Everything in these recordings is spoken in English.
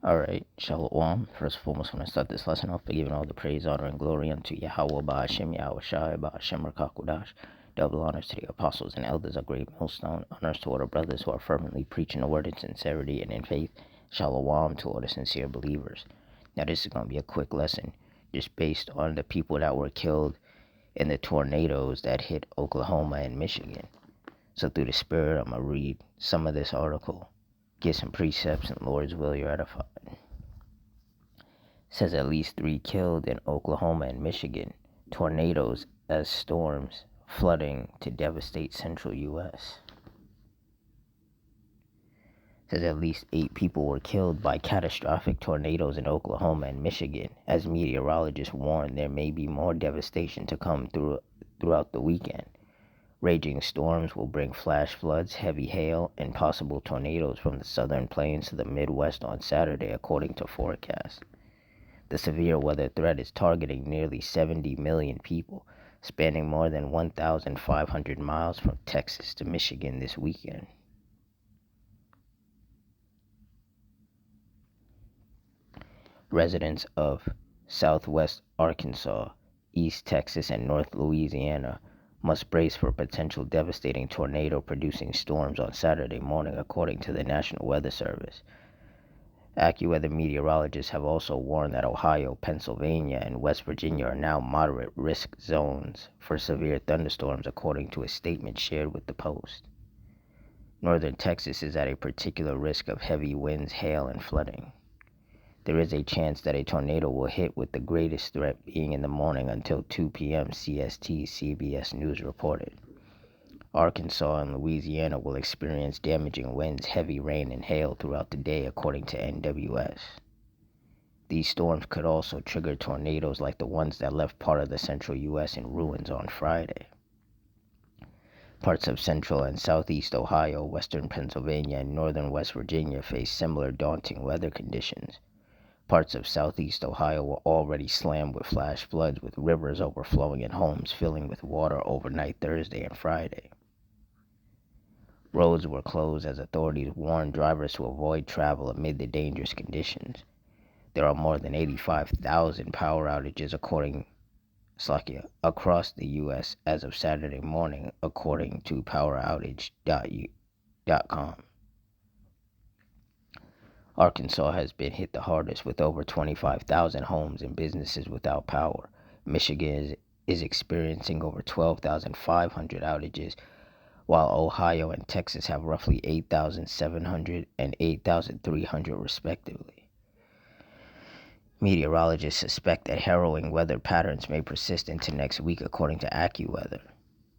Alright, Shalom. First and foremost, when I start this lesson off by giving all the praise, honor, and glory unto Yahweh Ba'ashem, Yahweh Shai, Ba'ashem Rakakudash. Double honors to the apostles and elders, a great millstone. Honors to all the brothers who are fervently preaching the word in sincerity and in faith. Shalom to all the sincere believers. Now, this is going to be a quick lesson, just based on the people that were killed in the tornadoes that hit Oklahoma and Michigan. So, through the Spirit, I'm going to read some of this article, get some precepts, and Lord's will, you're edified. Says at least 3 killed in Oklahoma and Michigan. Tornadoes as storms flooding to devastate central U.S. Says at least 8 people were killed by catastrophic tornadoes in Oklahoma and Michigan, as meteorologists warn there may be more devastation to come throughout the weekend. Raging storms will bring flash floods, heavy hail, and possible tornadoes from the southern plains to the Midwest on Saturday, according to forecasts. The severe weather threat is targeting nearly 70 million people, spanning more than 1,500 miles from Texas to Michigan this weekend. Residents of southwest Arkansas, East Texas, and North Louisiana must brace for potential devastating tornado-producing storms on Saturday morning, according to the National Weather Service. AccuWeather meteorologists have also warned that Ohio, Pennsylvania, and West Virginia are now moderate risk zones for severe thunderstorms, according to a statement shared with the Post. Northern Texas is at a particular risk of heavy winds, hail, and flooding. There is a chance that a tornado will hit, with the greatest threat being in the morning until 2 p.m. CST, CBS News reported. Arkansas and Louisiana will experience damaging winds, heavy rain, and hail throughout the day, according to NWS. These storms could also trigger tornadoes like the ones that left part of the central U.S. in ruins on Friday. Parts of central and southeast Ohio, western Pennsylvania, and northern West Virginia face similar daunting weather conditions. Parts of southeast Ohio were already slammed with flash floods, with rivers overflowing and homes filling with water overnight Thursday and Friday. Roads were closed as authorities warned drivers to avoid travel amid the dangerous conditions. There are more than 85,000 power outages across the U.S. as of Saturday morning, according to poweroutage.com. Arkansas has been hit the hardest, with over 25,000 homes and businesses without power. Michigan is experiencing over 12,500 outages, while Ohio and Texas have roughly 8,700 and 8,300 respectively. Meteorologists suspect that harrowing weather patterns may persist into next week, according to AccuWeather.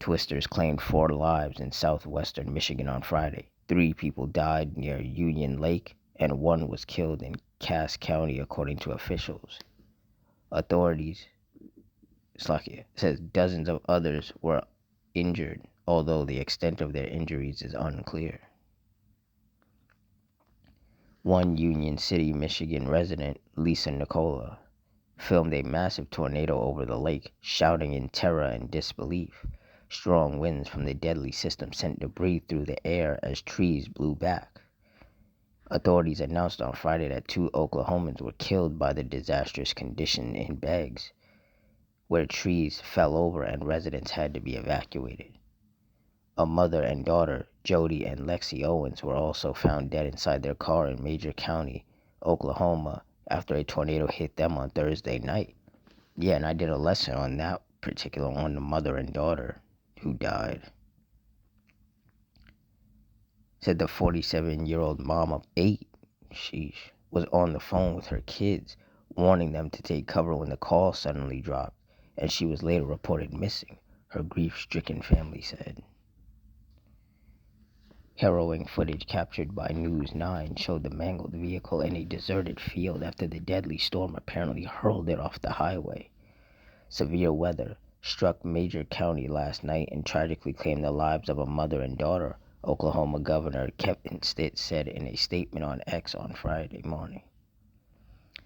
Twisters claimed 4 lives in southwestern Michigan on Friday. 3 people died near Union Lake, and 1 was killed in Cass County, according to officials. Authorities says dozens of others were injured, although the extent of their injuries is unclear. One Union City, Michigan resident, Lisa Nicola, filmed a massive tornado over the lake, shouting in terror and disbelief. Strong winds from the deadly system sent debris through the air as trees blew back. Authorities announced on Friday that 2 Oklahomans were killed by the disastrous condition in Beggs, where trees fell over and residents had to be evacuated. A mother and daughter, Jody and Lexi Owens, were also found dead inside their car in Major County, Oklahoma, after a tornado hit them on Thursday night. Yeah, and I did a lesson on that particular one, the mother and daughter who died. Said the 47-year-old mom of 8, was on the phone with her kids, warning them to take cover when the call suddenly dropped, and she was later reported missing, her grief-stricken family said. Harrowing footage captured by News 9 showed the mangled vehicle in a deserted field after the deadly storm apparently hurled it off the highway. Severe weather struck Major County last night and tragically claimed the lives of a mother and daughter, Oklahoma Governor Kevin Stitt said in a statement on X on Friday morning.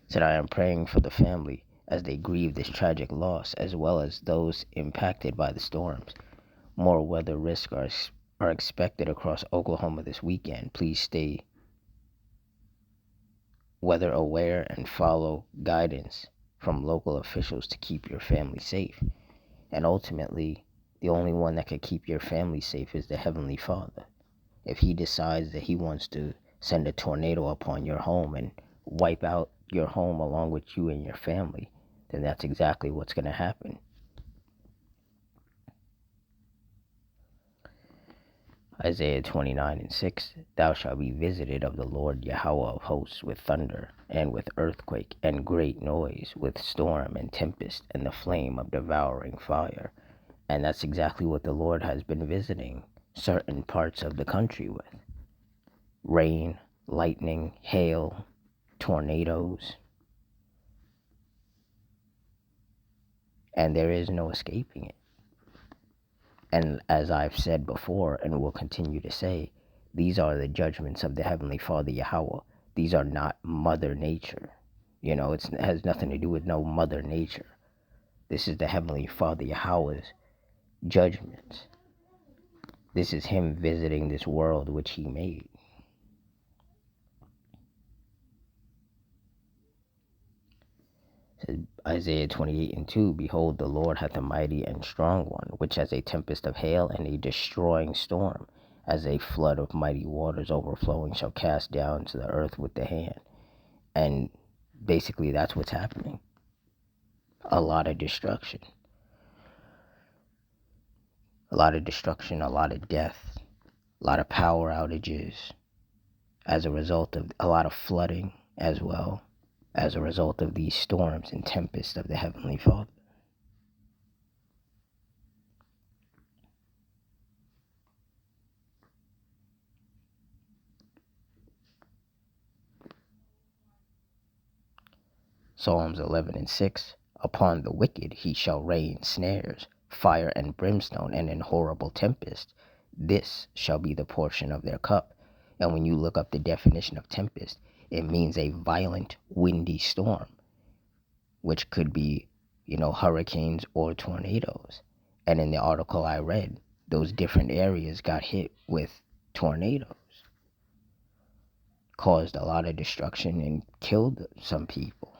Said, "I am praying for the family as they grieve this tragic loss, as well as those impacted by the storms. More weather risks are expected across Oklahoma this weekend. Please stay whether aware and follow guidance from local officials to keep your family safe. And ultimately, the only one that could keep your family safe is the Heavenly Father. If He decides that He wants to send a tornado upon your home and wipe out your home along with you and your family, then that's exactly what's going to happen. Isaiah 29:6, Thou shalt be visited of the Lord Yahweh of hosts with thunder, and with earthquake, and great noise, with storm and tempest, and the flame of devouring fire. And that's exactly what the Lord has been visiting certain parts of the country with. Rain, lightning, hail, tornadoes. And there is no escaping it. And as I've said before and will continue to say, these are the judgments of the Heavenly Father Yahweh. These are not Mother Nature. It has nothing to do with no Mother Nature. This is the Heavenly Father Yahweh's judgments. This is Him visiting this world which He made. Isaiah 28:2, Behold, the Lord hath a mighty and strong one, which as a tempest of hail and a destroying storm, as a flood of mighty waters overflowing, shall cast down to the earth with the hand. And basically that's what's happening. A lot of destruction. A lot of destruction, a lot of death, a lot of power outages as a result of a lot of flooding as well, as a result of these storms and tempests of the Heavenly Father. Psalms 11:6, Upon the wicked He shall rain snares, fire and brimstone, and an horrible tempest. This shall be the portion of their cup. And when you look up the definition of tempest, it means a violent, windy storm, which could be, hurricanes or tornadoes. And in the article I read, those different areas got hit with tornadoes, caused a lot of destruction and killed some people.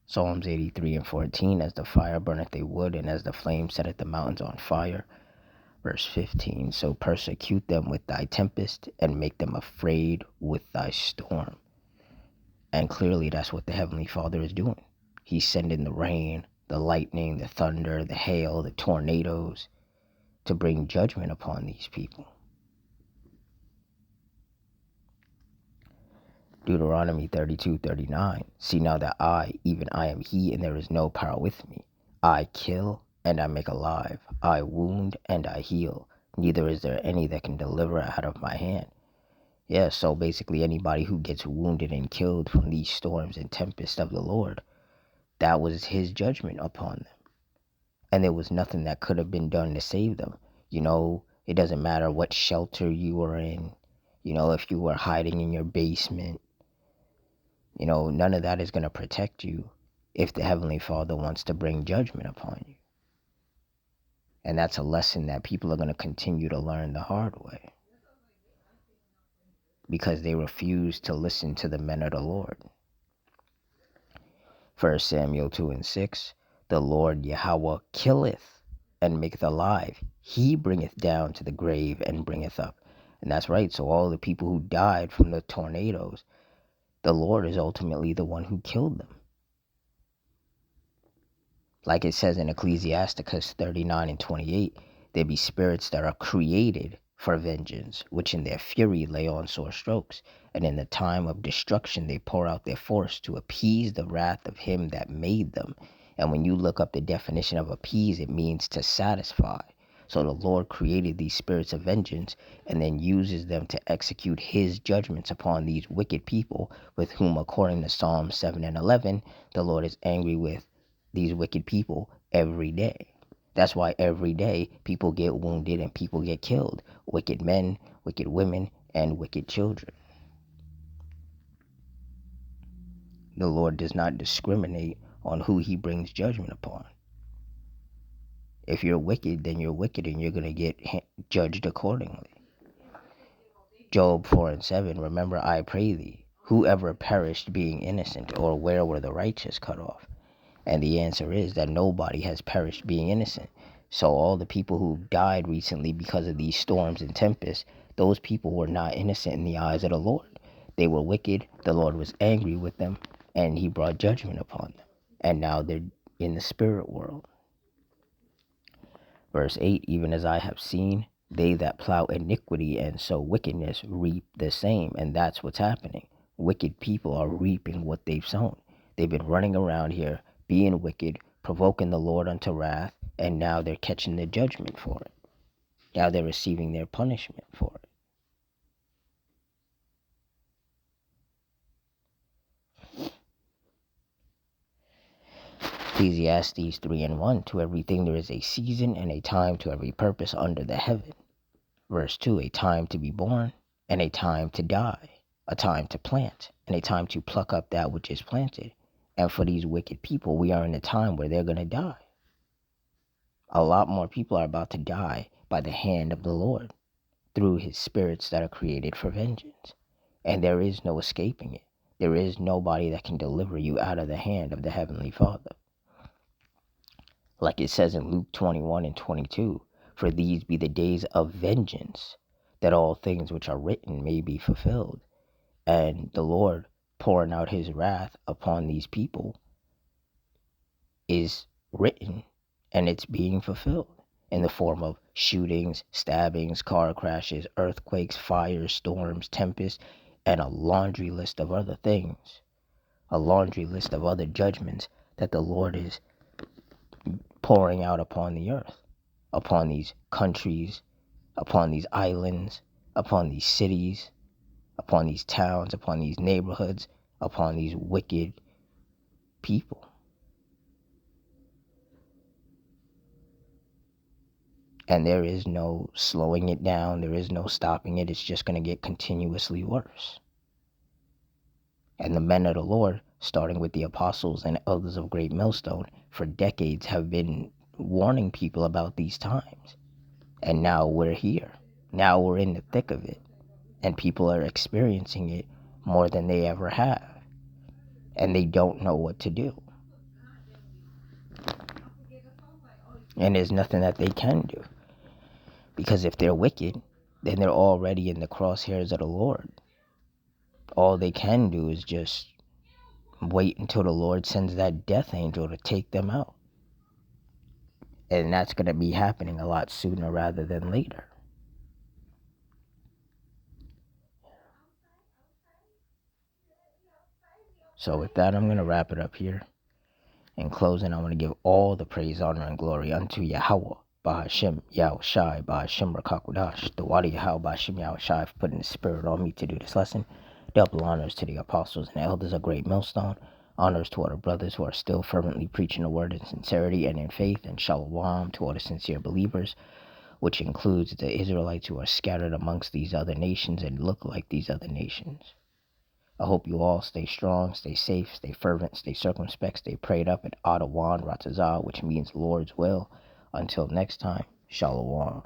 Psalms 83:14, As the fire burneth a wood, and as the flame setteth the mountains on fire. Verse 15, So persecute them with thy tempest, and make them afraid with thy storm. And clearly that's what the Heavenly Father is doing. He's sending the rain, the lightning, the thunder, the hail, the tornadoes to bring judgment upon these people. Deuteronomy 32:39, See now that I, even I am He, and there is no power with me. I kill, and I make alive. I wound, and I heal. Neither is there any that can deliver out of my hand. Yeah, so basically anybody who gets wounded and killed from these storms and tempests of the Lord, that was His judgment upon them. And there was nothing that could have been done to save them. It doesn't matter what shelter you were in, if you were hiding in your basement, none of that is going to protect you if the Heavenly Father wants to bring judgment upon you. And that's a lesson that people are going to continue to learn the hard way, because they refuse to listen to the men of the Lord. 1 Samuel 2:6, The Lord Yahweh killeth and maketh alive. He bringeth down to the grave and bringeth up. And that's right. So all the people who died from the tornadoes, the Lord is ultimately the one who killed them. Like it says in Ecclesiasticus 39:28, there be spirits that are created for vengeance, which in their fury lay on sore strokes, and in the time of destruction they pour out their force to appease the wrath of him that made them. And when you look up the definition of appease, it means to satisfy. So the Lord created these spirits of vengeance and then uses them to execute His judgments upon these wicked people, with whom, according to Psalm 7:11, the Lord is angry with these wicked people every day. That's why every day people get wounded and people get killed. Wicked men, wicked women, and wicked children. The Lord does not discriminate on who he brings judgment upon. If you're wicked, then you're wicked and you're going to get judged accordingly. Job 4:7, remember I pray thee, whoever perished being innocent, or where were the righteous cut off? And the answer is that nobody has perished being innocent. So all the people who died recently because of these storms and tempests, those people were not innocent in the eyes of the Lord. They were wicked, the Lord was angry with them, and he brought judgment upon them. And now they're in the spirit world. Verse 8, even as I have seen, they that plow iniquity and sow wickedness reap the same. And that's what's happening. Wicked people are reaping what they've sown. They've been running around here, being wicked, provoking the Lord unto wrath, and now they're catching the judgment for it. Now they're receiving their punishment for it. Ecclesiastes 3:1, to everything there is a season and a time to every purpose under the heaven. Verse 2, a time to be born and a time to die, a time to plant and a time to pluck up that which is planted. And for these wicked people, we are in a time where they're going to die. A lot more people are about to die by the hand of the Lord through his spirits that are created for vengeance. And there is no escaping it. There is nobody that can deliver you out of the hand of the Heavenly Father. Like it says in Luke 21:22, for these be the days of vengeance, that all things which are written may be fulfilled. And the Lord pouring out his wrath upon these people is written, and it's being fulfilled in the form of shootings, stabbings, car crashes, earthquakes, fires, storms, tempests, and a laundry list of other things, a laundry list of other judgments that the Lord is pouring out upon the earth, upon these countries, upon these islands, upon these cities, upon these towns, upon these neighborhoods, upon these wicked people. And there is no slowing it down. There is no stopping it. It's just going to get continuously worse. And the men of the Lord, starting with the apostles and elders of Great Millstone, for decades have been warning people about these times. And now we're here. Now we're in the thick of it. And people are experiencing it more than they ever have. And they don't know what to do. And there's nothing that they can do. Because if they're wicked, then they're already in the crosshairs of the Lord. All they can do is just wait until the Lord sends that death angel to take them out. And that's going to be happening a lot sooner rather than later. So with that, I'm going to wrap it up here. In closing, I want to give all the praise, honor, and glory unto Yahweh, Bahashim, Yahushai, Bahashim, Rakakwadash, the Wadi Yahweh, Bahashim, Yahushai, for putting the spirit on me to do this lesson. Double honors to the apostles and elders of Great Millstone. Honors to all the brothers who are still fervently preaching the word in sincerity and in faith. And shalom to all the sincere believers, which includes the Israelites who are scattered amongst these other nations and look like these other nations. I hope you all stay strong, stay safe, stay fervent, stay circumspect, stay prayed up at Adawan Ratazah, which means Lord's will. Until next time, shalom.